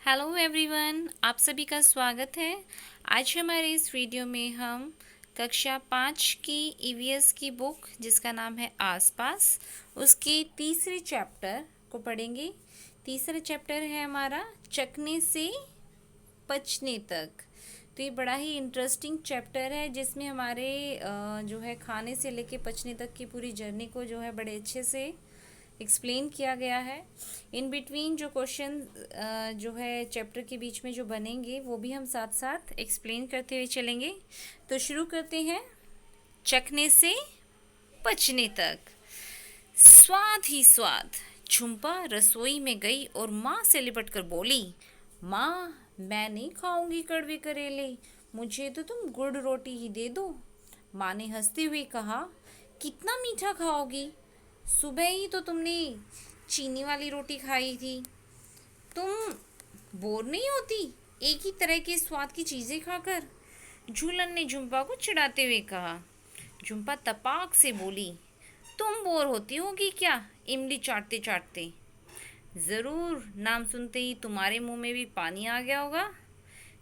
Hello everyone, आप सभी का स्वागत है। आज हमारे इस वीडियो में हम कक्षा 5 की ईवीएस की बुक जिसका नाम है आसपास, उसके तीसरे चैप्टर को पढ़ेंगे। तीसरा चैप्टर है हमारा चखने से पचने तक। तो ये बड़ा ही इंटरेस्टिंग चैप्टर है जिसमें हमारे जो है खाने से लेके पचने तक की पूरी जर्नी को जो है बड़े अच्छे से एक्सप्लेन किया गया है। इन बिटवीन जो क्वेश्चन जो है चैप्टर के बीच में जो बनेंगे वो भी हम साथ साथ एक्सप्लेन करते हुए चलेंगे। तो शुरू करते हैं। चखने से पचने तक। स्वाद ही स्वाद। झुम्पा रसोई में गई और माँ से लिपट कर बोली, माँ मैं नहीं खाऊंगी कड़वे करेले, मुझे तो तुम गुड़ रोटी ही दे दो। माँ ने हंसते हुए कहा, कितना मीठा खाओगी, सुबह ही तो तुमने चीनी वाली रोटी खाई थी। तुम बोर नहीं होती एक ही तरह के स्वाद की चीज़ें खाकर? झूलन ने झुम्पा को चिढ़ाते हुए कहा। झुम्पा तपाक से बोली, तुम बोर होती होगी क्या इमली चाटते चाटते? ज़रूर, नाम सुनते ही तुम्हारे मुंह में भी पानी आ गया होगा।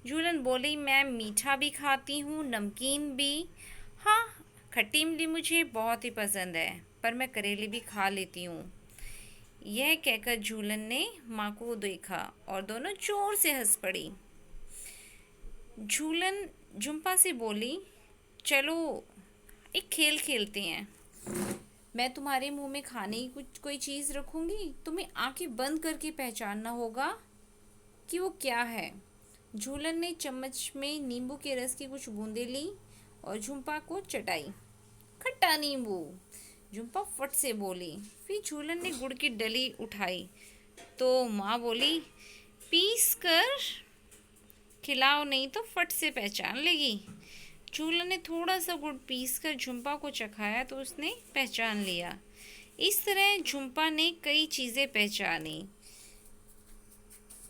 झूलन बोली, मैं मीठा भी खाती हूँ, नमकीन भी। हाँ, खट्टी इमली मुझे बहुत ही पसंद है, पर मैं करेले भी खा लेती हूँ। यह कहकर झूलन ने माँ को देखा और दोनों जोर से हंस पड़ी। झूलन झुम्पा से बोली, चलो एक खेल खेलते हैं। मैं तुम्हारे मुंह में खाने की कुछ कोई चीज़ रखूंगी, तुम्हें आंखें बंद करके पहचानना होगा कि वो क्या है। झूलन ने चम्मच में नींबू के रस की कुछ बूंदें ली और झुम्पा को चटाई। खट्टा नींबू, झुम्पा फट से बोली। फिर झूलन ने गुड़ की डली उठाई तो माँ बोली, पीस कर खिलाओ नहीं तो फट से पहचान लेगी। झूलन ने थोड़ा सा गुड़ पीस कर झुम्पा को चखाया तो उसने पहचान लिया। इस तरह झुम्पा ने कई चीज़ें पहचानी।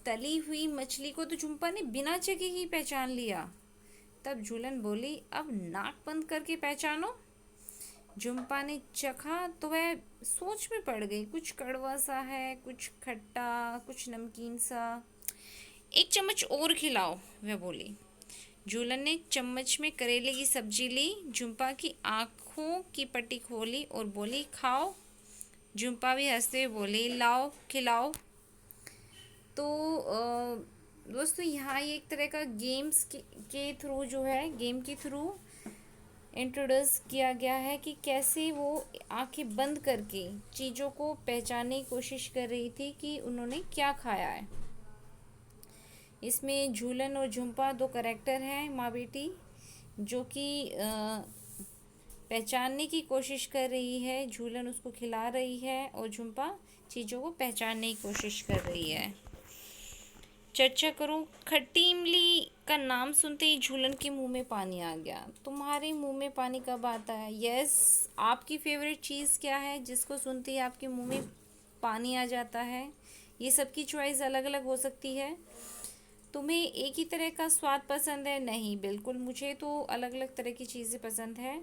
तली हुई मछली को तो झुम्पा ने बिना चखे ही पहचान लिया। तब झूलन बोली, अब नाक बंद करके पहचानो। झुम्पा ने चखा तो वह सोच में पड़ गई। कुछ कड़वा सा है, कुछ खट्टा, कुछ नमकीन सा। एक चम्मच और खिलाओ, वह बोली। झूलन ने चम्मच में करेले की सब्जी ली, झुम्पा की आंखों की पट्टी खोली और बोली, खाओ। झुम्पा भी हंसते हुए बोली, लाओ खिलाओ। तो दोस्तों यहाँ ये एक तरह का गेम्स के थ्रू जो है, गेम के थ्रू इंट्रोड्यूस किया गया है कि कैसे वो आंखें बंद करके चीज़ों को पहचानने की कोशिश कर रही थी कि उन्होंने क्या खाया है। इसमें झूलन और झुम्पा दो कैरेक्टर हैं, माँ बेटी, जो कि पहचानने की कोशिश कर रही है। झूलन उसको खिला रही है और झुम्पा चीज़ों को पहचानने की कोशिश कर रही है। चर्चा करो। खट्टी इमली का नाम सुनते ही झूलन के मुंह में पानी आ गया। तुम्हारे मुंह में पानी कब आता है? यस, आपकी फेवरेट चीज़ क्या है जिसको सुनते ही आपके मुंह में पानी आ जाता है? ये सबकी चॉइस अलग अलग हो सकती है। तुम्हें एक ही तरह का स्वाद पसंद है? नहीं, बिल्कुल, मुझे तो अलग अलग तरह की चीज़ें पसंद है।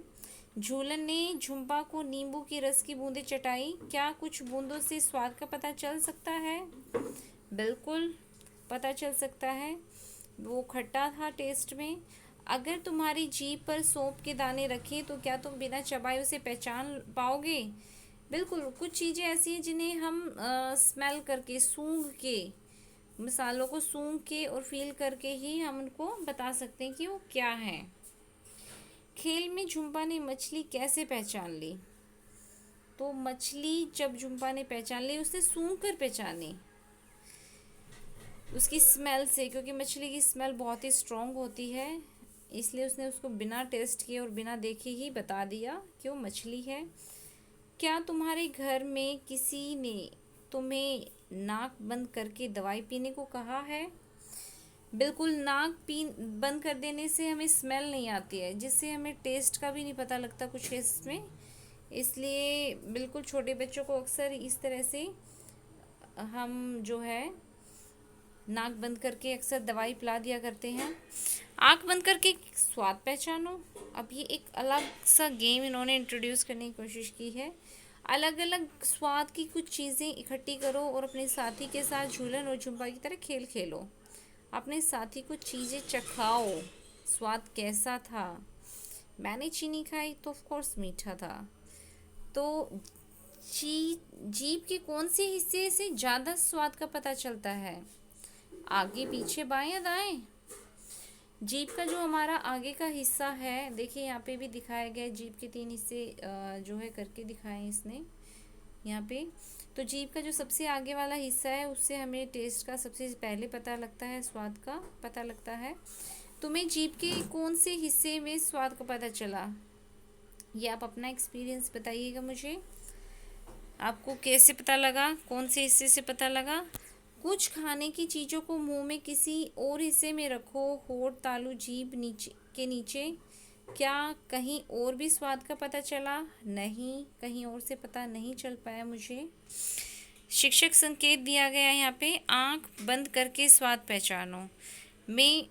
झूलन ने झुम्पा को नींबू की रस की बूंदें चटाई। क्या कुछ बूंदों से स्वाद का पता चल सकता है? बिल्कुल पता चल सकता है, वो खट्टा था टेस्ट में। अगर तुम्हारी जीभ पर सौंफ के दाने रखें तो क्या तुम बिना चबाए उसे पहचान पाओगे? बिल्कुल, कुछ चीज़ें ऐसी हैं जिन्हें हम स्मेल करके, सूंघ के, मसालों को सूंघ के और फील करके ही हम उनको बता सकते हैं कि वो क्या है। खेल में झुम्पा ने मछली कैसे पहचान ली? तो मछली जब झुम्पा ने पहचान ली, उसने सूंघ कर पहचानी, उसकी स्मेल से, क्योंकि मछली की स्मेल बहुत ही स्ट्रॉन्ग होती है, इसलिए उसने उसको बिना टेस्ट किए और बिना देखे ही बता दिया कि वो मछली है। क्या तुम्हारे घर में किसी ने तुम्हें नाक बंद करके दवाई पीने को कहा है? बिल्कुल, नाक बंद कर देने से हमें स्मेल नहीं आती है, जिससे हमें टेस्ट का भी नहीं पता लगता कुछ केस में। इसलिए बिल्कुल छोटे बच्चों को अक्सर इस तरह से हम जो है नाक बंद करके अक्सर दवाई पिला दिया करते हैं। आँख बंद करके स्वाद पहचानो। अब ये एक अलग सा गेम इन्होंने इंट्रोड्यूस करने की कोशिश की है। अलग अलग स्वाद की कुछ चीज़ें इकट्ठी करो और अपने साथी के साथ झूलन और झुम्पा की तरह खेल खेलो। अपने साथी को चीज़ें चखाओ, स्वाद कैसा था। मैंने चीनी खाई तो ऑफ कोर्स मीठा था। तो जीभ के कौन से हिस्से से ज़्यादा स्वाद का पता चलता है? आगे, पीछे, बाएं या दाएं? जीभ का जो हमारा आगे का हिस्सा है, देखिए यहाँ पे भी दिखाया गया है, जीभ के 3 हिस्से जो है करके दिखाए हैं इसने यहाँ पे। तो जीभ का जो सबसे आगे वाला हिस्सा है उससे हमें टेस्ट का सबसे पहले पता लगता है, स्वाद का पता लगता है। तुम्हें जीभ के कौन से हिस्से में स्वाद का पता चला? ये आप अपना एक्सपीरियंस बताइएगा मुझे। आपको कैसे पता लगा, कौन से हिस्से से पता लगा? कुछ खाने की चीज़ों को मुंह में किसी और हिस्से में रखो, होठ, तालू, जीभ नीचे। क्या कहीं और भी स्वाद का पता चला? नहीं, कहीं और से पता नहीं चल पाया मुझे। शिक्षक संकेत दिया गया है यहाँ पे, आंख बंद करके स्वाद पहचानो। मैं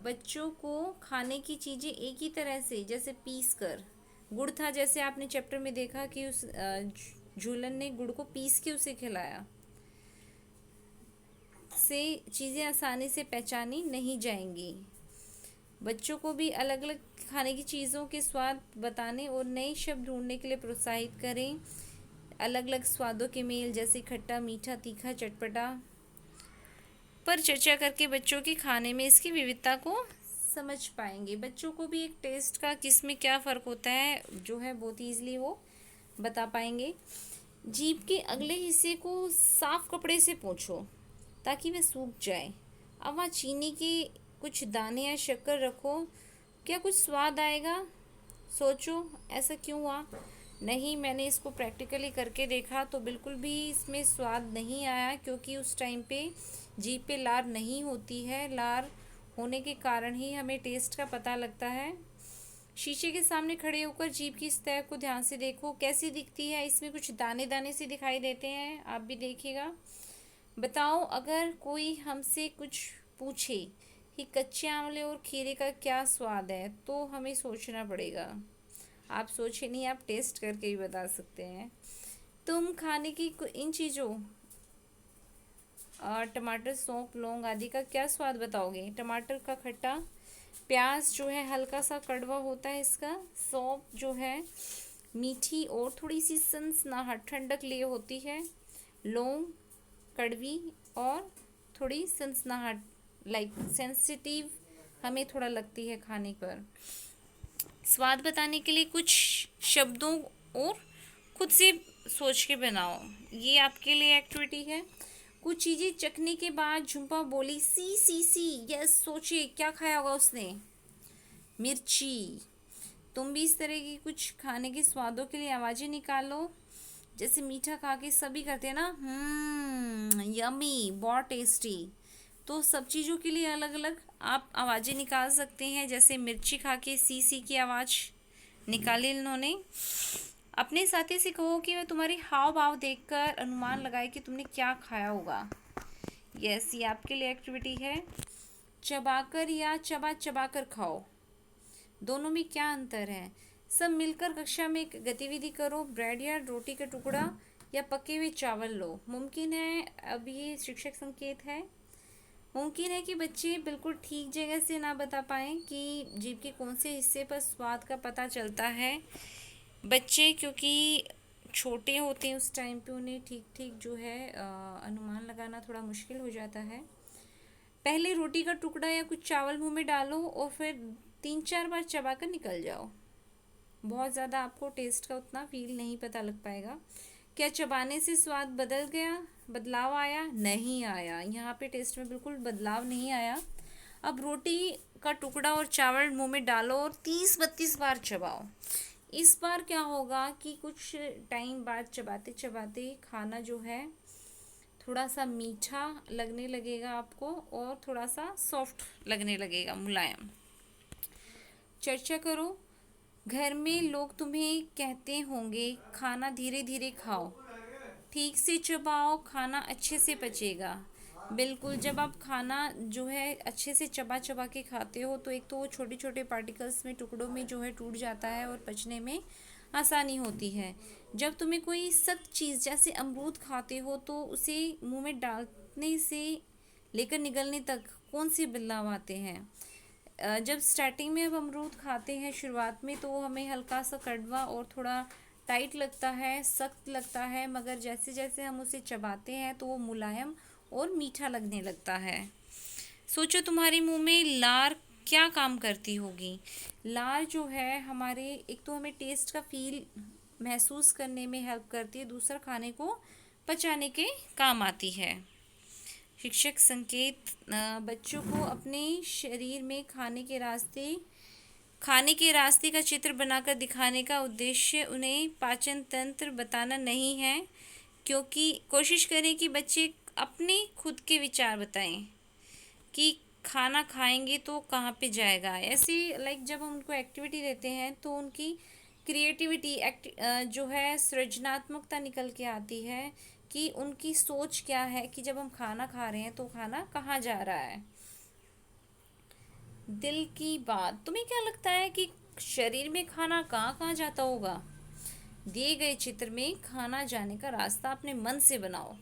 बच्चों को खाने की चीज़ें एक ही तरह से, जैसे पीस कर, गुड़ था जैसे आपने चैप्टर में देखा कि उस झूलन ने गुड़ को पीस के उसे खिलाया, से चीज़ें आसानी से पहचानी नहीं जाएंगी। बच्चों को भी अलग अलग खाने की चीज़ों के स्वाद बताने और नए शब्द ढूंढने के लिए प्रोत्साहित करें। अलग अलग स्वादों के मेल, जैसे खट्टा, मीठा, तीखा, चटपटा, पर चर्चा करके बच्चों के खाने में इसकी विविधता को समझ पाएंगे। बच्चों को भी एक टेस्ट का किस में क्या फ़र्क होता है जो है बहुत ईजिली वो बता पाएंगे। जीभ के अगले हिस्से को साफ कपड़े से पोंछो ताकि वह सूख जाए। अब वहाँ चीनी के कुछ दाने या शक्कर रखो, क्या कुछ स्वाद आएगा? सोचो, ऐसा क्यों हुआ? नहीं, मैंने इसको प्रैक्टिकली करके देखा तो बिल्कुल भी इसमें स्वाद नहीं आया, क्योंकि उस टाइम पे जीभ पे लार नहीं होती है। लार होने के कारण ही हमें टेस्ट का पता लगता है। शीशे के सामने खड़े होकर जीभ की सतह को ध्यान से देखो, कैसी दिखती है? इसमें कुछ दाने दाने से दिखाई देते हैं, आप भी देखिएगा। बताओ, अगर कोई हमसे कुछ पूछे कि कच्चे आंवले और खीरे का क्या स्वाद है, तो हमें सोचना पड़ेगा। आप सोचे नहीं, आप टेस्ट करके भी बता सकते हैं। तुम खाने की इन चीज़ों टमाटर, सौंफ, लौंग आदि का क्या स्वाद बताओगे? टमाटर का खट्टा, प्याज जो है हल्का सा कड़वा होता है इसका, सौंफ जो है मीठी और थोड़ी सी सनसनाहट, ठंडक लिए होती है, लौंग कड़वी और थोड़ी सनसनाहट, लाइक सेंसिटिव हमें थोड़ा लगती है खाने पर। स्वाद बताने के लिए कुछ शब्दों और खुद से सोच के बनाओ, ये आपके लिए एक्टिविटी है। कुछ चीज़ें चखने के बाद झुम्पा बोली, सी सी सी। यस, सोचिए क्या खाया होगा उसने? मिर्ची। तुम भी इस तरह की कुछ खाने के स्वादों के लिए आवाज़ें निकालो। जैसे मीठा खा के सभी करते हैं ना, यमी, बहुत टेस्टी। तो सब चीज़ों के लिए अलग अलग आप आवाज़ें निकाल सकते हैं। जैसे मिर्ची खा के सी सी की आवाज़ निकाली इन्होंने। अपने साथी से कहो कि वह तुम्हारे हाव भाव देखकर अनुमान लगाए कि तुमने क्या खाया होगा। यस, ये आपके लिए एक्टिविटी है। चबाकर या चबा चबा कर खाओ, दोनों में क्या अंतर है? सब मिलकर कक्षा में एक गतिविधि करो, ब्रेड या रोटी का टुकड़ा या पके हुए चावल लो। मुमकिन है, अब ये शिक्षक संकेत है, मुमकिन है कि बच्चे बिल्कुल ठीक जगह से ना बता पाएँ कि जीभ के कौन से हिस्से पर स्वाद का पता चलता है। बच्चे क्योंकि छोटे होते हैं उस टाइम पे उन्हें ठीक ठीक जो है अनुमान लगाना थोड़ा मुश्किल हो जाता है। पहले रोटी का टुकड़ा या कुछ चावल मुंह में डालो और फिर 3-4 बार चबा कर निकल जाओ। बहुत ज़्यादा आपको टेस्ट का उतना फील नहीं पता लग पाएगा। क्या चबाने से स्वाद बदल गया, बदलाव आया? नहीं आया, यहाँ पे टेस्ट में बिल्कुल बदलाव नहीं आया। अब रोटी का टुकड़ा और चावल मुंह में डालो और 30-32 बार चबाओ। इस बार क्या होगा कि कुछ टाइम बाद चबाते चबाते खाना जो है थोड़ा सा मीठा लगने लगेगा आपको और थोड़ा सा सॉफ्ट लगने लगेगा, मुलायम। चर्चा करो, घर में लोग तुम्हें कहते होंगे खाना धीरे धीरे खाओ, ठीक से चबाओ, खाना अच्छे से पचेगा। बिल्कुल, जब आप खाना जो है अच्छे से चबा चबा के खाते हो तो एक तो वो छोटे छोटे पार्टिकल्स में, टुकड़ों में जो है टूट जाता है और पचने में आसानी होती है। जब तुम्हें कोई सख्त चीज़ जैसे अमरूद खाते हो तो उसे मुंह में डालने से लेकर निगलने तक कौन से बदलाव आते हैं। जब स्टार्टिंग में अब अमरूद खाते हैं शुरुआत में तो हमें हल्का सा कड़वा और थोड़ा टाइट लगता है, सख्त लगता है, मगर जैसे जैसे हम उसे चबाते हैं तो वो मुलायम और मीठा लगने लगता है। सोचो तुम्हारे मुंह में लार क्या काम करती होगी। लार जो है हमारे, एक तो हमें टेस्ट का फील महसूस करने में हेल्प करती है, दूसरा खाने को पचाने के काम आती है। शिक्षक संकेत बच्चों को अपने शरीर में खाने के रास्ते का चित्र बनाकर दिखाने का उद्देश्य उन्हें पाचन तंत्र बताना नहीं है, क्योंकि कोशिश करें कि बच्चे अपने खुद के विचार बताएं कि खाना खाएंगे तो कहाँ पे जाएगा। ऐसे लाइक जब हम उनको एक्टिविटी देते हैं तो उनकी क्रिएटिविटी जो है सृजनात्मकता निकल के आती है कि उनकी सोच क्या है कि जब हम खाना खा रहे हैं तो खाना कहाँ जा रहा है। दिल की बात, तुम्हें क्या लगता है कि शरीर में खाना कहाँ कहाँ जाता होगा। दिए गए चित्र में खाना जाने का रास्ता अपने मन से बनाओ,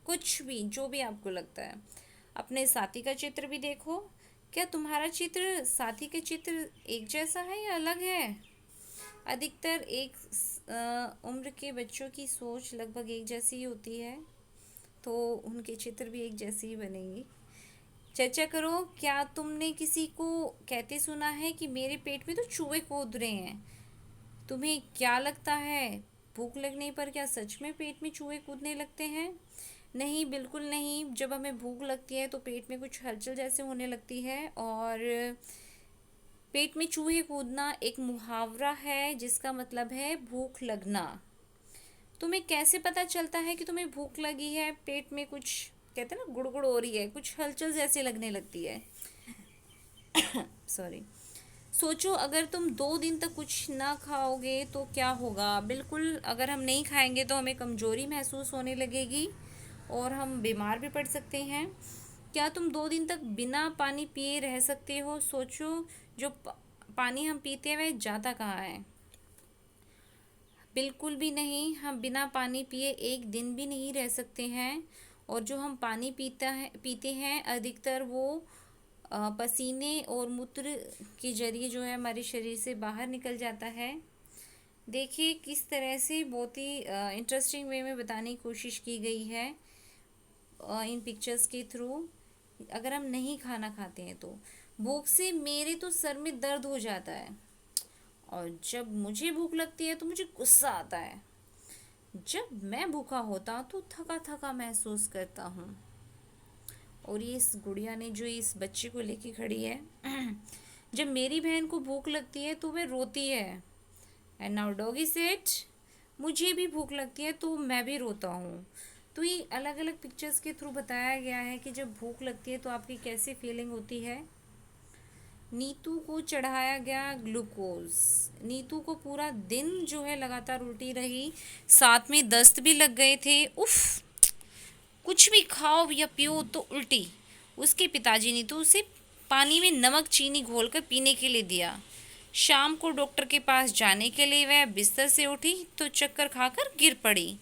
कुछ भी जो भी आपको लगता है। अपने साथी का चित्र भी देखो, क्या तुम्हारा चित्र साथी के चित्र एक जैसा है या अलग है। अधिकतर एक उम्र के बच्चों की सोच लगभग एक जैसी ही होती है, तो उनके चित्र भी एक जैसे ही बनेंगे। चर्चा करो, क्या तुमने किसी को कहते सुना है कि मेरे पेट में तो चूहे कूद रहे हैं। तुम्हें क्या लगता है, भूख लगने पर क्या सच में पेट में चूहे कूदने लगते हैं। नहीं, बिल्कुल नहीं। जब हमें भूख लगती है तो पेट में कुछ हलचल जैसे होने लगती है, और पेट में चूहे कूदना एक मुहावरा है जिसका मतलब है भूख लगना। तुम्हें कैसे पता चलता है कि तुम्हें भूख लगी है। पेट में कुछ कहते हैं ना, गुड़गुड़ हो रही है, कुछ हलचल जैसे लगने लगती है। सॉरी। सोचो, अगर तुम 2 दिन तक कुछ ना खाओगे तो क्या होगा। बिल्कुल, अगर हम नहीं खाएंगे तो हमें कमजोरी महसूस होने लगेगी और हम बीमार भी पड़ सकते हैं। क्या तुम 2 दिन तक बिना पानी पिए रह सकते हो। सोचो, जो पानी हम पीते हैं वह जाता कहाँ है। बिल्कुल भी नहीं, हम बिना पानी पिए एक दिन भी नहीं रह सकते हैं। और जो हम पानी पीते हैं अधिकतर वो पसीने और मूत्र के जरिए जो है हमारे शरीर से बाहर निकल जाता है। देखिए किस तरह से बहुत ही इंटरेस्टिंग वे में बताने की कोशिश की गई है इन पिक्चर्स के थ्रू। अगर हम नहीं खाना खाते हैं तो भूख से मेरे तो सर में दर्द हो जाता है, और जब मुझे भूख लगती है तो मुझे गुस्सा आता है। जब मैं भूखा होता हूँ तो थका थका महसूस करता हूँ। और ये इस गुड़िया ने जो इस बच्चे को लेके खड़ी है, जब मेरी बहन को भूख लगती है तो वह रोती है। एंड नाउ डॉगी सेड, मुझे भी भूख लगती है तो मैं भी रोता हूँ। तो ये अलग अलग पिक्चर्स के थ्रू बताया गया है कि जब भूख लगती है तो आपकी कैसी फीलिंग होती है। नीतू को चढ़ाया गया ग्लूकोज। नीतू को पूरा दिन जो है लगातार उल्टी रही, साथ में दस्त भी लग गए थे। उफ, कुछ भी खाओ या पियो तो उल्टी। उसके पिताजी ने तो उसे पानी में नमक चीनी घोलकर पीने के लिए दिया। शाम को डॉक्टर के पास जाने के लिए वह बिस्तर से उठी तो चक्कर खाकर गिर पड़ी।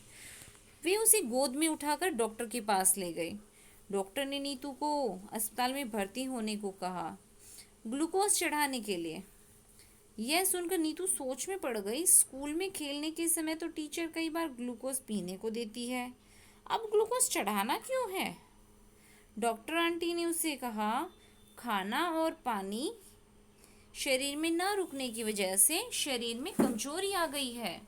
वे उसे गोद में उठाकर डॉक्टर के पास ले गए। डॉक्टर ने नीतू को अस्पताल में भर्ती होने को कहा, ग्लूकोज चढ़ाने के लिए। यह सुनकर नीतू सोच में पड़ गई। स्कूल में खेलने के समय तो टीचर कई बार ग्लूकोज पीने को देती है, अब ग्लूकोज चढ़ाना क्यों है। डॉक्टर आंटी ने उसे कहा, खाना और पानी शरीर में न रुकने की वजह से शरीर में कमजोरी आ गई है,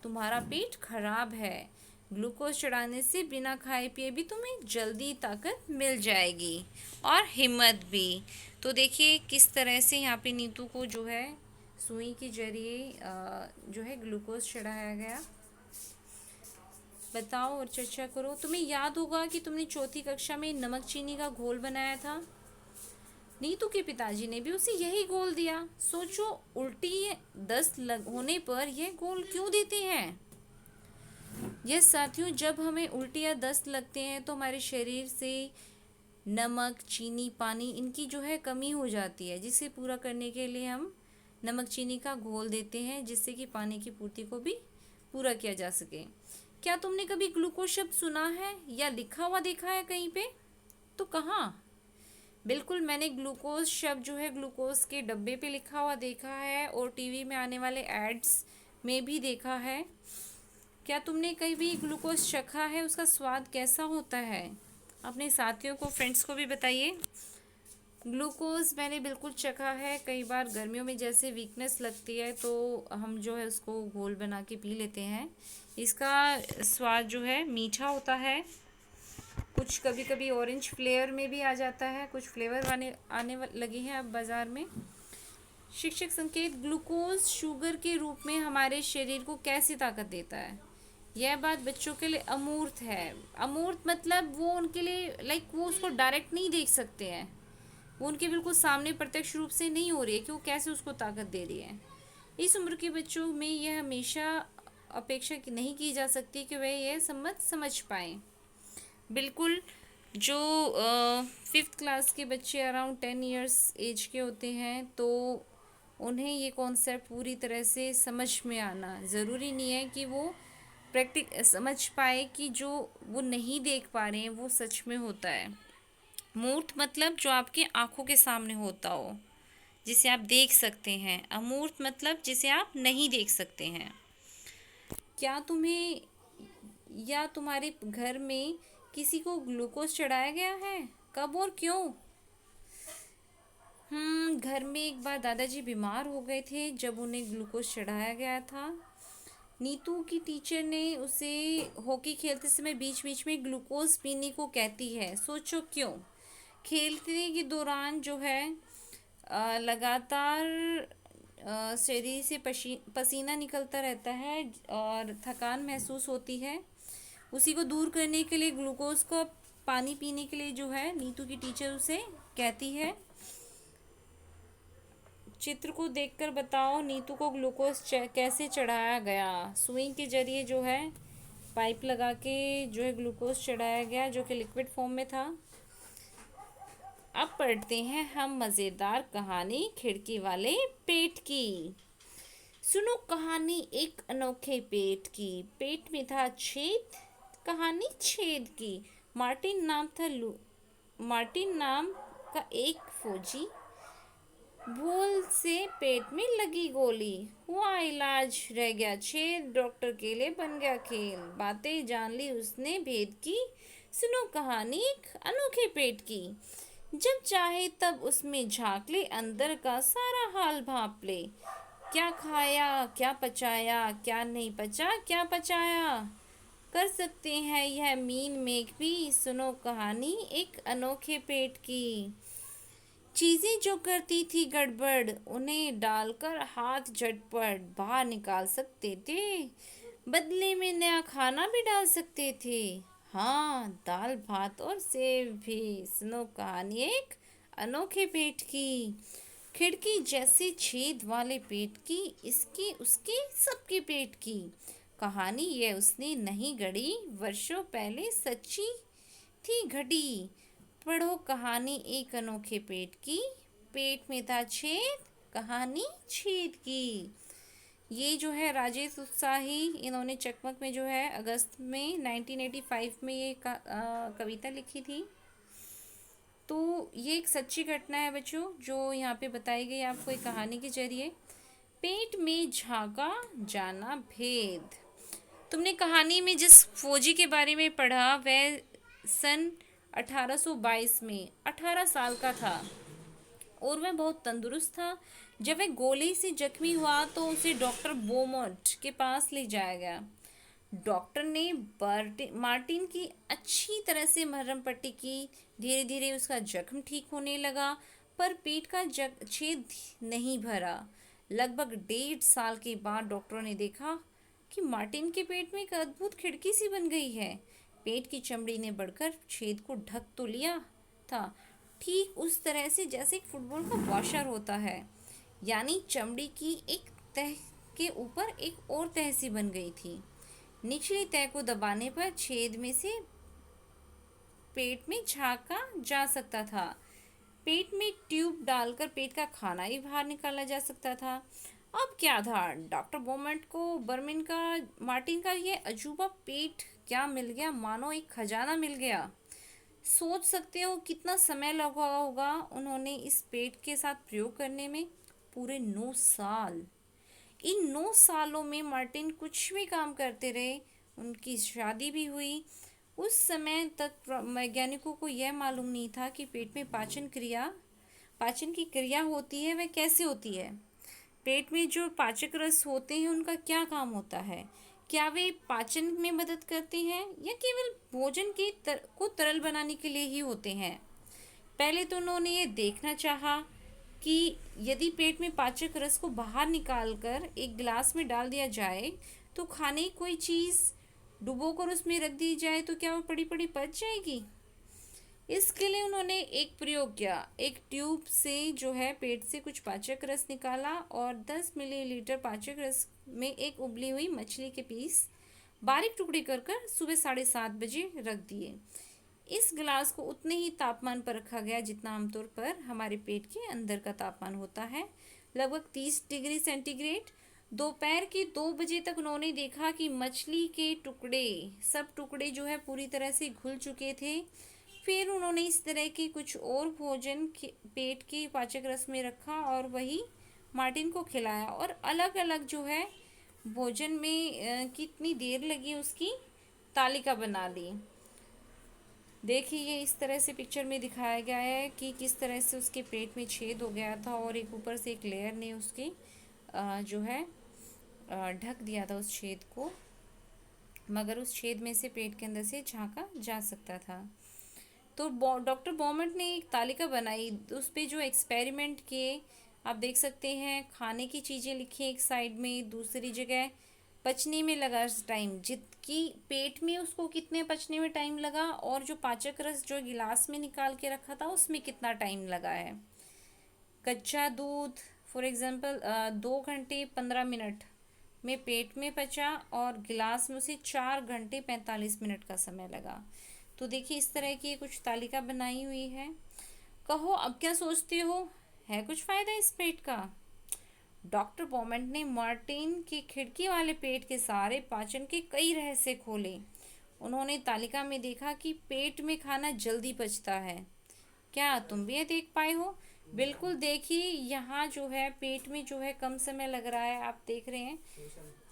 तुम्हारा पेट खराब है। ग्लूकोज चढ़ाने से बिना खाए पिए भी तुम्हें जल्दी ताकत मिल जाएगी और हिम्मत भी। तो देखिए किस तरह से यहाँ पे नीतू को जो है सुई के जरिए जो है ग्लूकोज चढ़ाया गया। बताओ और चर्चा करो। तुम्हें याद होगा कि तुमने चौथी कक्षा में नमक चीनी का घोल बनाया था। नीतू के पिताजी ने भी उसे यही घोल दिया। सोचो, उल्टी दस्त होने पर यह घोल क्यों देते हैं। यस साथियों, जब हमें उल्टी या दस्त लगते हैं तो हमारे शरीर से नमक चीनी पानी इनकी जो है कमी हो जाती है, जिसे पूरा करने के लिए हम नमक चीनी का घोल देते हैं, जिससे कि पानी की पूर्ति को भी पूरा किया जा सके। क्या तुमने कभी ग्लूकोज शब्द सुना है या लिखा हुआ देखा है कहीं पे। तो कहाँ? बिल्कुल, मैंने ग्लूकोज शब्द जो है ग्लूकोज के डब्बे पे लिखा हुआ देखा है और टीवी में आने वाले एड्स में भी देखा है। क्या तुमने कहीं भी ग्लूकोज चखा है? उसका स्वाद कैसा होता है? अपने साथियों को, फ्रेंड्स को भी बताइए। ग्लूकोज मैंने बिल्कुल चखा है। कई बार गर्मियों में जैसे वीकनेस लगती है तो हम जो है उसको घोल बना के पी लेते हैं। इसका स्वाद जो है मीठा होता है। कुछ कभी कभी ऑरेंज फ्लेवर में भी आ जाता है। कुछ फ्लेवर आने लगे हैं अब बाज़ार में। शिक्षक संकेत, ग्लूकोज शुगर के रूप में हमारे शरीर को कैसी ताकत देता है? यह बात बच्चों के लिए अमूर्त है। अमूर्त मतलब वो उनके लिए वो उसको डायरेक्ट नहीं देख सकते हैं। वो उनके बिल्कुल सामने प्रत्यक्ष रूप से नहीं हो रही है कि वो कैसे उसको ताकत दे रही है। इस उम्र के बच्चों में यह हमेशा अपेक्षा नहीं की जा सकती कि वह यह समझ पाएँ। बिल्कुल, जो 5th क्लास के बच्चे अराउंड 10 इयर्स एज के होते हैं तो उन्हें ये कॉन्सेप्ट पूरी तरह से समझ में आना ज़रूरी नहीं है कि वो समझ पाए कि जो वो नहीं देख पा रहे हैं वो सच में होता है। मूर्त मतलब जो आपके आंखों के सामने होता हो, जिसे आप देख सकते हैं। अमूर्त मतलब जिसे आप नहीं देख सकते हैं। क्या तुम्हें या तुम्हारे घर में किसी को ग्लूकोज चढ़ाया गया है? कब और क्यों? घर में एक बार दादाजी बीमार हो गए थे जब उन्हें ग्लूकोज चढ़ाया गया था। नीतू की टीचर ने उसे हॉकी खेलते समय बीच बीच में ग्लूकोज पीने को कहती है। सोचो क्यों? खेलने के दौरान जो है लगातार शरीर से पसीना निकलता रहता है और थकान महसूस होती है। उसी को दूर करने के लिए ग्लूकोज को पानी पीने के लिए जो है नीतू की टीचर उसे कहती है। चित्र को देखकर बताओ नीतू को ग्लूकोज कैसे चढ़ाया गया? सुई के जरिए जो है पाइप लगा के जो है ग्लूकोज चढ़ाया गया जो कि लिक्विड फॉर्म में था। अब पढ़ते हैं हम मज़ेदार कहानी खिड़की वाले पेट की। सुनो कहानी एक अनोखे पेट की। पेट में था छेद। कहानी छेद की। मार्टिन नाम का एक फौजी। भूल से पेट में लगी गोली। हुआ इलाज, रह गया छेद। डॉक्टर के लिए बन गया खेल। बातें जान ली उसने भेद की। सुनो कहानी एक अनोखे पेट की। जब चाहे तब उसमें झांक ले, अंदर का सारा हाल भांप ले। क्या खाया, क्या पचाया, क्या नहीं पचा, क्या पचाया। कर सकते हैं यह मीन मेघ भी। सुनो कहानी एक अनोखे पेट की। चीजें जो करती थी गड़बड़, उन्हें डालकर हाथ झटपट बाहर निकाल सकते थे। बदले में नया खाना भी डाल सकते थे। हाँ, दाल भात और सेव भी। सुनो कहानी एक अनोखे पेट की। खिड़की जैसे छेद वाले पेट की, इसकी उसकी सबके पेट की कहानी ये उसने नहीं गढ़ी, वर्षों पहले सच्ची थी घटी। पढ़ो कहानी एक अनोखे पेट की। पेट में था छेद, कहानी छेद की। ये जो है राजेश उत्साही, इन्होंने चकमक में जो है अगस्त में 1985 में ये कविता लिखी थी। तो ये एक सच्ची घटना है बच्चों जो यहाँ पे बताई गई आपको एक कहानी के जरिए। पेट में झांका जाना भेद। तुमने कहानी में जिस फौजी के बारे में पढ़ा वह सन 1822 में 18 साल का था और वह बहुत तंदुरुस्त था। जब वह गोली से जख्मी हुआ तो उसे डॉक्टर बोमोट के पास ले जाया गया। डॉक्टर ने मार्टिन की अच्छी तरह से मरहम पट्टी की। धीरे धीरे उसका जख्म ठीक होने लगा, पर पेट का छेद नहीं भरा। लगभग 1.5 साल के बाद डॉक्टरों ने देखा कि मार्टिन के पेट में एक अद्भुत खिड़की सी बन गई है। पेट की चमड़ी ने बढ़कर छेद को ढक तो लिया था, ठीक उस तरह से जैसे एक फुटबॉल का वॉशर होता है। यानी चमड़ी की एक तह के ऊपर एक और तह सी बन गई थी। निचली तह को दबाने पर छेद में से पेट में झांका जा सकता था। पेट में ट्यूब डालकर पेट का खाना ही बाहर निकाला जा सकता था। अब क्या था, डॉक्टर बोमट को मार्टिन का यह अजूबा पेट क्या मिल गया, मानो एक खजाना मिल गया। सोच सकते हो कितना समय लगा होगा उन्होंने इस पेट के साथ प्रयोग करने में। पूरे 9 साल। इन 9 सालों में मार्टिन कुछ भी काम करते रहे। उनकी शादी भी हुई। उस समय तक वैज्ञानिकों को यह मालूम नहीं था कि पेट में पाचन की क्रिया होती है, वह कैसे होती है। पेट में जो पाचक रस होते हैं उनका क्या काम होता है। क्या वे पाचन में मदद करते हैं या केवल भोजन को तरल बनाने के लिए ही होते हैं। पहले तो उन्होंने ये देखना चाहा कि यदि पेट में पाचक रस को बाहर निकालकर एक गिलास में डाल दिया जाए तो खाने की कोई चीज़ डुबोकर उसमें रख दी जाए तो क्या वो पड़ी पड़ी पच जाएगी। इसके लिए उन्होंने एक प्रयोग किया। एक ट्यूब से जो है पेट से कुछ पाचक रस निकाला और 10 मिलीलीटर पाचक रस में एक उबली हुई मछली के पीस बारीक टुकड़े कर कर सुबह 7:30 बजे रख दिए। इस गिलास को उतने ही तापमान पर रखा गया जितना आमतौर पर हमारे पेट के अंदर का तापमान होता है, लगभग 30 डिग्री सेंटीग्रेड। दोपहर के 2 बजे तक उन्होंने देखा कि मछली के सब टुकड़े जो है पूरी तरह से घुल चुके थे। फिर उन्होंने इस तरह के कुछ और भोजन पेट के पाचक रस में रखा और वही मार्टिन को खिलाया और अलग अलग जो है भोजन में कितनी देर लगी उसकी तालिका बना ली। देखिए ये इस तरह से पिक्चर में दिखाया गया है कि किस तरह से उसके पेट में छेद हो गया था और एक ऊपर से एक लेयर ने उसके जो है ढक दिया था उस छेद को, मगर उस छेद में से पेट के अंदर से झांका जा सकता था। तो डॉक्टर बॉमट ने एक तालिका बनाई, उस पे जो एक्सपेरिमेंट किए आप देख सकते हैं। खाने की चीज़ें लिखी एक साइड में, दूसरी जगह पचने में लगा टाइम, जितकी पेट में उसको कितने पचने में टाइम लगा और जो पाचक रस जो गिलास में निकाल के रखा था उसमें कितना टाइम लगा है। कच्चा दूध फॉर एग्जांपल 2 घंटे 15 मिनट में पेट में पचा और गिलास में उसे 4 घंटे 45 मिनट का समय लगा। तो देखिए इस तरह की कुछ तालिका बनाई हुई है। कहो अब क्या सोचते हो, है कुछ फायदा इस पेट का। डॉक्टर बॉमट ने मार्टिन के खिड़की वाले पेट के सारे पाचन के कई रहस्य खोले। उन्होंने तालिका में देखा कि पेट में खाना जल्दी पचता है। क्या तुम भी ये देख पाए हो। बिल्कुल देखिए यहाँ जो है पेट में जो है कम समय लग रहा है, आप देख रहे हैं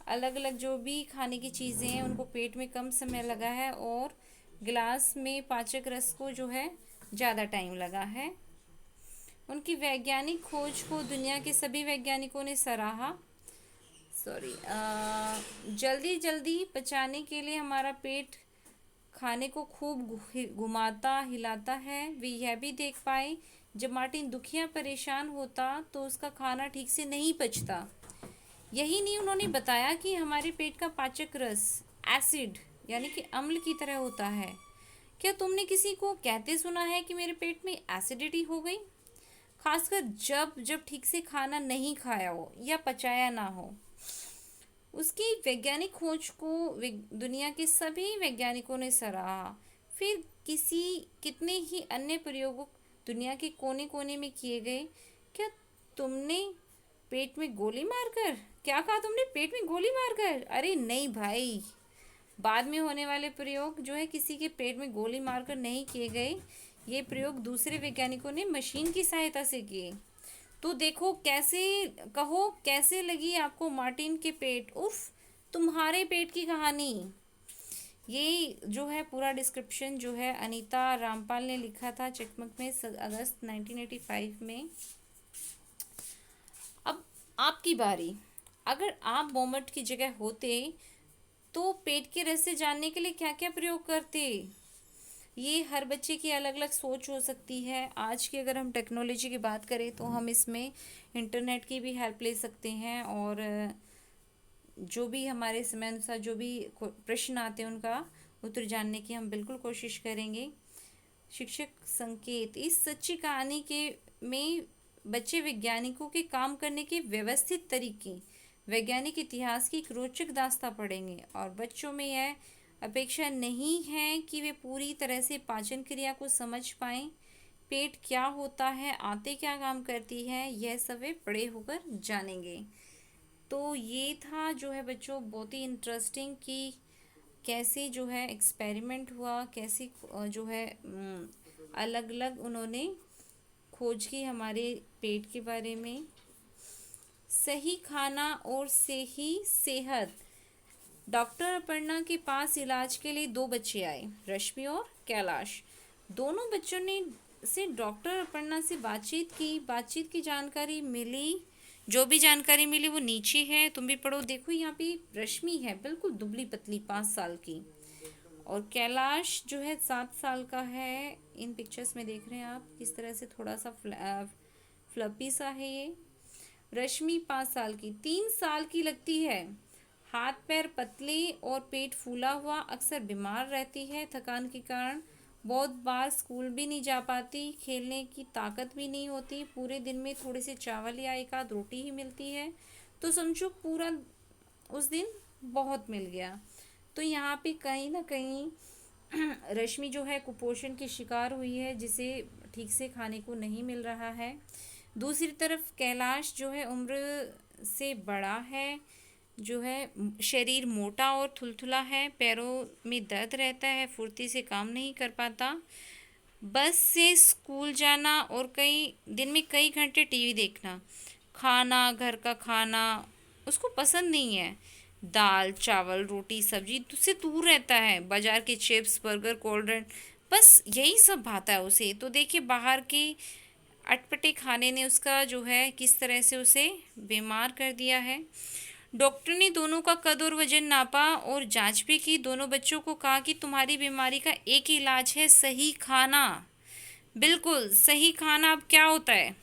अलग अलग जो भी खाने की चीज़ें हैं उनको पेट में कम समय लगा है और गिलास में पाचक रस को जो है ज़्यादा टाइम लगा है। उनकी वैज्ञानिक खोज को दुनिया के सभी वैज्ञानिकों ने सराहा। जल्दी जल्दी पचाने के लिए हमारा पेट खाने को खूब घुमाता हिलाता है। वे यह भी देख पाए जब मार्टिन दुखी या परेशान होता तो उसका खाना ठीक से नहीं पचता। यही नहीं, उन्होंने बताया कि हमारे पेट का पाचक रस एसिड यानी कि अम्ल की तरह होता है। क्या तुमने किसी को कहते सुना है कि मेरे पेट में एसिडिटी हो गई, खासकर जब जब ठीक से खाना नहीं खाया हो या पचाया ना हो। उसकी वैज्ञानिक खोज को दुनिया के सभी वैज्ञानिकों ने सराहा। फिर कितने ही अन्य प्रयोग दुनिया के कोने कोने में किए गए। क्या तुमने पेट में गोली मारकर, क्या कहा तुमने, पेट में गोली मारकर। अरे नहीं भाई, बाद में होने वाले प्रयोग जो है किसी के पेट में गोली मारकर नहीं किए गए। ये प्रयोग दूसरे वैज्ञानिकों ने मशीन की सहायता से किए। तो देखो कैसे लगी आपको मार्टिन के पेट उफ तुम्हारे पेट की कहानी। ये जो है पूरा डिस्क्रिप्शन जो है अनीता रामपाल ने लिखा था चकमक में अगस्त 1985 में। अब आपकी बारी। अगर आप बॉमट की जगह होते तो पेट के रहस्य जानने के लिए क्या क्या प्रयोग करते। ये हर बच्चे की अलग अलग सोच हो सकती है। आज की अगर हम टेक्नोलॉजी की बात करें तो हम इसमें इंटरनेट की भी हेल्प ले सकते हैं और जो भी हमारे समय अनुसार जो भी प्रश्न आते हैं उनका उत्तर जानने की हम बिल्कुल कोशिश करेंगे। शिक्षक संकेत, इस सच्ची कहानी के में बच्चे वैज्ञानिकों के काम करने के व्यवस्थित तरीके, वैज्ञानिक इतिहास की एक रोचक दास्तां पढ़ेंगे और बच्चों में यह अपेक्षा नहीं है कि वे पूरी तरह से पाचन क्रिया को समझ पाएं। पेट क्या होता है, आंतें क्या काम करती है, यह सब वे बड़े होकर जानेंगे। तो ये था जो है बच्चों बहुत ही इंटरेस्टिंग कि कैसे जो है एक्सपेरिमेंट हुआ, कैसे जो है अलग अलग उन्होंने खोज की हमारे पेट के बारे में। सही खाना और सही सेहत। डॉक्टर अपर्णा के पास इलाज के लिए दो बच्चे आए, रश्मि और कैलाश। दोनों बच्चों ने से डॉक्टर अपर्णा से बातचीत की जानकारी मिली। जो भी जानकारी मिली वो नीचे है, तुम भी पढ़ो। देखो यहाँ पे रश्मि है बिल्कुल दुबली पतली 5 साल की, और कैलाश जो है 7 साल का है। इन पिक्चर्स में देख रहे हैं आप किस तरह से थोड़ा सा फ्लपी सा है ये। रश्मि 5 साल की, 3 साल की लगती है। हाथ पैर पतले और पेट फूला हुआ, अक्सर बीमार रहती है थकान के कारण। बहुत बार स्कूल भी नहीं जा पाती, खेलने की ताकत भी नहीं होती। पूरे दिन में थोड़े से चावल या एक आध रोटी ही मिलती है, तो समझो पूरा उस दिन बहुत मिल गया। तो यहाँ पे कहीं ना कहीं रश्मि जो है कुपोषण की शिकार हुई है, जिसे ठीक से खाने को नहीं मिल रहा है। दूसरी तरफ कैलाश जो है उम्र से बड़ा है, जो है शरीर मोटा और थुलथुला है, पैरों में दर्द रहता है, फुर्ती से काम नहीं कर पाता। बस से स्कूल जाना और कई दिन में कई घंटे टीवी देखना, खाना घर का खाना उसको पसंद नहीं है। दाल चावल रोटी सब्जी से दूर रहता है। बाजार के चिप्स बर्गर कोल्ड ड्रिंक बस यही सब भाता है उसे। तो देखिए बाहर के अटपटे खाने ने उसका जो है किस तरह से उसे बीमार कर दिया है। डॉक्टर ने दोनों का कद और वजन नापा और जांच भी की। दोनों बच्चों को कहा कि तुम्हारी बीमारी का एक ही इलाज है, सही खाना। बिल्कुल सही खाना। अब क्या होता है,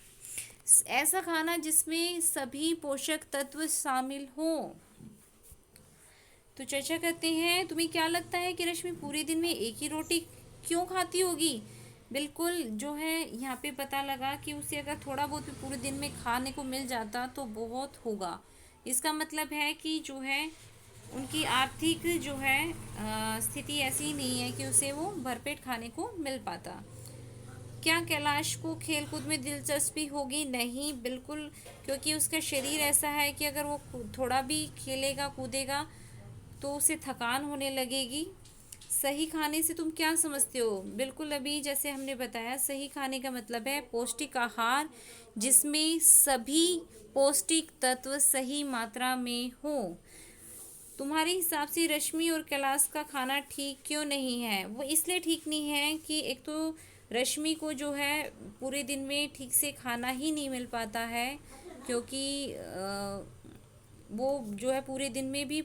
ऐसा खाना जिसमें सभी पोषक तत्व शामिल हो। तो चर्चा करते हैं, तुम्हें क्या लगता है कि रश्मि पूरे दिन में एक ही रोटी क्यों खाती होगी? बिल्कुल जो है यहाँ पे पता लगा कि उसे अगर थोड़ा बहुत भी पूरे दिन में खाने को मिल जाता तो बहुत होगा। इसका मतलब है कि जो है उनकी आर्थिक जो है स्थिति ऐसी ही नहीं है कि उसे वो भरपेट खाने को मिल पाता। क्या कैलाश को खेल कूद में दिलचस्पी होगी? नहीं बिल्कुल, क्योंकि उसका शरीर ऐसा है कि अगर वो थोड़ा भी खेलेगा कूदेगा तो उसे थकान होने लगेगी। सही खाने से तुम क्या समझते हो? बिल्कुल अभी जैसे हमने बताया, सही खाने का मतलब है पौष्टिक आहार जिसमें सभी पौष्टिक तत्व सही मात्रा में हो। तुम्हारे हिसाब से रश्मि और कैलाश का खाना ठीक क्यों नहीं है? वो इसलिए ठीक नहीं है कि एक तो रश्मि को जो है पूरे दिन में ठीक से खाना ही नहीं मिल पाता है, क्योंकि वो जो है पूरे दिन में भी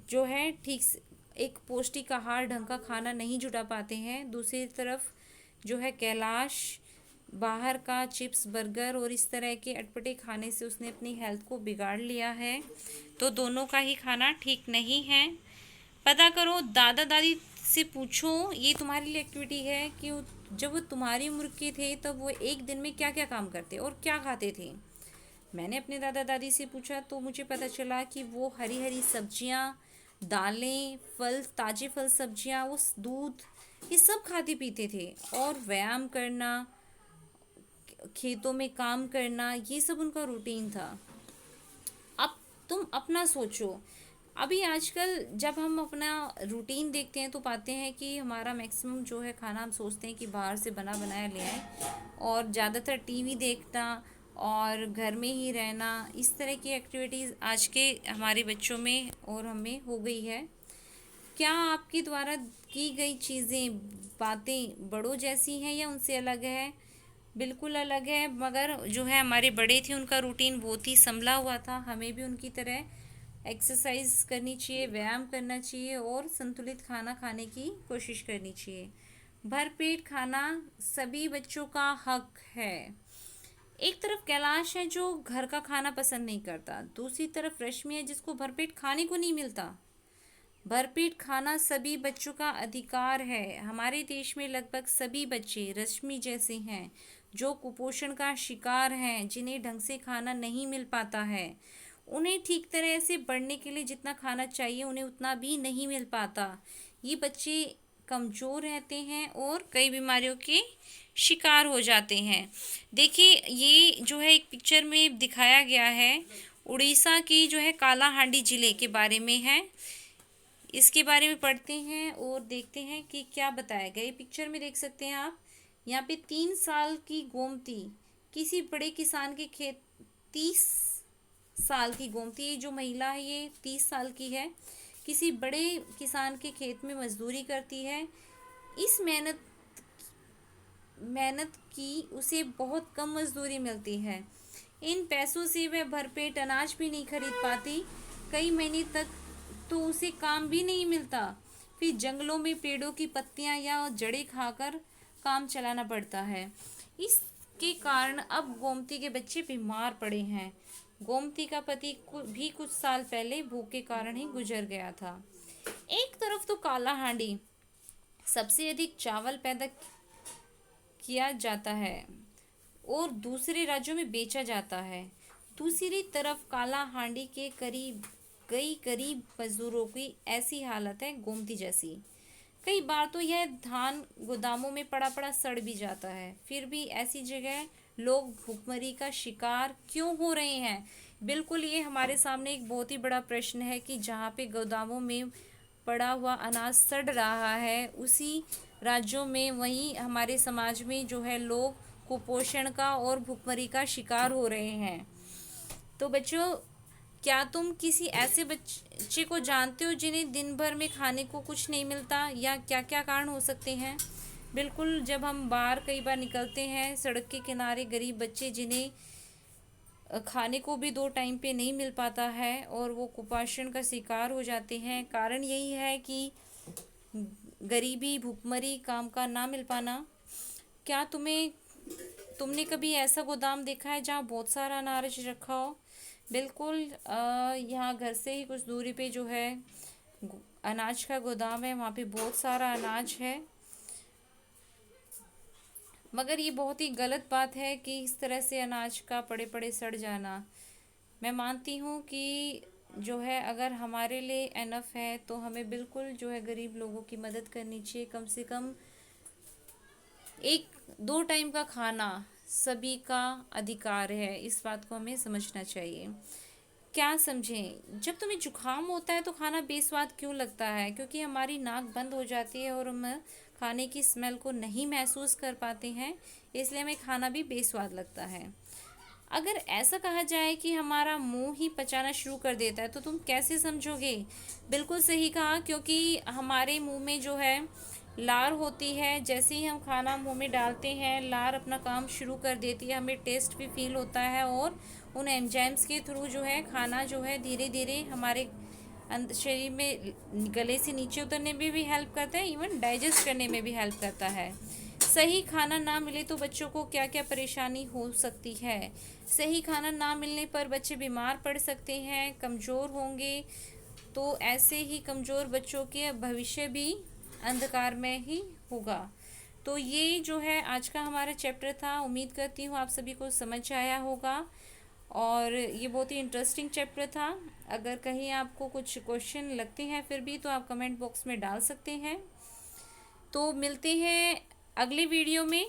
जो है ठीक से एक पौष्टिक आहार ढंग का खाना नहीं जुटा पाते हैं। दूसरी तरफ जो है कैलाश बाहर का चिप्स बर्गर और इस तरह के अटपटे खाने से उसने अपनी हेल्थ को बिगाड़ लिया है। तो दोनों का ही खाना ठीक नहीं है। पता करो, दादा दादी से पूछो, ये तुम्हारे लिए एक्टिविटी है कि जब वो तुम्हारी उम्र के थे तब वो एक दिन में क्या क्या काम करते और क्या खाते थे। मैंने अपने दादा दादी से पूछा तो मुझे पता चला कि वो हरी हरी सब्जियां, दालें, फल, ताजे फल सब्जियां, उस दूध, ये सब खाते पीते थे। और व्यायाम करना, खेतों में काम करना, ये सब उनका रूटीन था। अब तुम अपना सोचो, अभी आजकल जब हम अपना रूटीन देखते हैं तो पाते हैं कि हमारा मैक्सिमम जो है खाना हम सोचते हैं कि बाहर से बना बनाया ले आए, और ज़्यादातर टीवी देखना और घर में ही रहना, इस तरह की एक्टिविटीज़ आज के हमारे बच्चों में और हमें हो गई है। क्या आपके द्वारा की गई चीज़ें बातें बड़ों जैसी हैं या उनसे अलग है? बिल्कुल अलग है। मगर जो है हमारे बड़े थे उनका रूटीन बहुत ही संभला हुआ था। हमें भी उनकी तरह एक्सरसाइज करनी चाहिए, व्यायाम करना चाहिए और संतुलित खाना खाने की कोशिश करनी चाहिए। भरपेट खाना सभी बच्चों का हक है। एक तरफ कैलाश है जो घर का खाना पसंद नहीं करता, दूसरी तरफ रश्मि है जिसको भरपेट खाने को नहीं मिलता। भरपेट खाना सभी बच्चों का अधिकार है। हमारे देश में लगभग सभी बच्चे रश्मि जैसे हैं जो कुपोषण का शिकार हैं, जिन्हें ढंग से खाना नहीं मिल पाता है। उन्हें ठीक तरह से बढ़ने के लिए जितना खाना चाहिए उन्हें उतना भी नहीं मिल पाता। ये बच्चे कमज़ोर रहते हैं और कई बीमारियों के शिकार हो जाते हैं। देखिए ये जो है एक पिक्चर में दिखाया गया है, उड़ीसा की जो है कालाहांडी जिले के बारे में है। इसके बारे में पढ़ते हैं और देखते हैं कि क्या बताया गया। ये पिक्चर में देख सकते हैं आप, यहाँ पे 3 साल की गोमती किसी बड़े किसान के खेत, 30 साल की गोमती, ये जो महिला है ये 30 साल की है, किसी बड़े किसान के खेत में मजदूरी करती है। इस मेहनत मेहनत की उसे बहुत कम मजदूरी मिलती है। इन पैसों से वह भरपेट अनाज भी नहीं खरीद पाती। कई महीने तक तो उसे काम भी नहीं मिलता। फिर जंगलों में पेड़ों की पत्तियां या जड़ें खाकर काम चलाना पड़ता है। इसके कारण अब गोमती के बच्चे बीमार पड़े हैं। गोमती का पति भी कुछ साल पहले भूख के कारण ही गुजर गया था। एक तरफ तो कालाहांडी सबसे अधिक चावल पैदा किया जाता है और दूसरे राज्यों में बेचा जाता है। दूसरी तरफ कालाहांडी के कई गरीब मजदूरों की ऐसी हालत है गोमती जैसी। कई बार तो यह धान गोदामों में पड़ा पड़ा सड़ भी जाता है। फिर भी ऐसी जगह लोग भूखमरी का शिकार क्यों हो रहे हैं? बिल्कुल, ये हमारे सामने एक बहुत ही बड़ा प्रश्न है कि जहाँ पे गोदामों में पड़ा हुआ अनाज सड़ रहा है, उसी राज्यों में वहीं हमारे समाज में जो है लोग कुपोषण का और भूखमरी का शिकार हो रहे हैं। तो बच्चों, क्या तुम किसी ऐसे बच्चे को जानते हो जिन्हें दिन भर में खाने को कुछ नहीं मिलता, या क्या क्या कारण हो सकते हैं? बिल्कुल, जब हम बाहर कई बार निकलते हैं, सड़क के किनारे गरीब बच्चे जिन्हें खाने को भी 2 टाइम पे नहीं मिल पाता है और वो कुपोषण का शिकार हो जाते हैं। कारण यही है कि गरीबी, भूखमरी, काम का ना मिल पाना। क्या तुमने कभी ऐसा गोदाम देखा है जहाँ बहुत सारा अनाज रखा हो? बिल्कुल, यहाँ घर से ही कुछ दूरी पे जो है अनाज का गोदाम है, वहाँ पे बहुत सारा अनाज है। मगर ये बहुत ही गलत बात है कि इस तरह से अनाज का पड़े पड़े सड़ जाना। मैं मानती हूँ कि जो है अगर हमारे लिए एनफ है तो हमें बिल्कुल जो है गरीब लोगों की मदद करनी चाहिए। कम से कम 1-2 टाइम का खाना सभी का अधिकार है, इस बात को हमें समझना चाहिए। क्या समझें? जब तुम्हें जुकाम होता है तो खाना बेस्वाद क्यों लगता है? क्योंकि हमारी नाक बंद हो जाती है और हम खाने की स्मेल को नहीं महसूस कर पाते हैं, इसलिए हमें खाना भी बेस्वाद लगता है। अगर ऐसा कहा जाए कि हमारा मुंह ही पचाना शुरू कर देता है तो तुम कैसे समझोगे? बिल्कुल सही कहा, क्योंकि हमारे मुंह में जो है लार होती है। जैसे ही हम खाना मुंह में डालते हैं, लार अपना काम शुरू कर देती है, हमें टेस्ट भी फील होता है और उन एंजाइम्स के थ्रू जो है खाना जो है धीरे धीरे हमारे शरीर में गले से नीचे उतरने में भी हेल्प करता है, इवन डाइजेस्ट करने में भी हेल्प करता है। सही खाना ना मिले तो बच्चों को क्या क्या परेशानी हो सकती है? सही खाना ना मिलने पर बच्चे बीमार पड़ सकते हैं, कमज़ोर होंगे। तो ऐसे ही कमज़ोर बच्चों के भविष्य भी अंधकार में ही होगा। तो ये जो है आज का हमारा चैप्टर था। उम्मीद करती हूँ आप सभी को समझ आया होगा और ये बहुत ही इंटरेस्टिंग चैप्टर था। अगर कहीं आपको कुछ क्वेश्चन लगते हैं फिर भी, तो आप कमेंट बॉक्स में डाल सकते हैं। तो मिलते हैं अगले वीडियो में।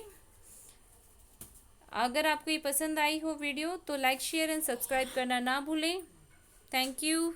अगर आपको ये पसंद आई हो वीडियो तो लाइक, शेयर एंड सब्सक्राइब करना ना भूलें। Thank you.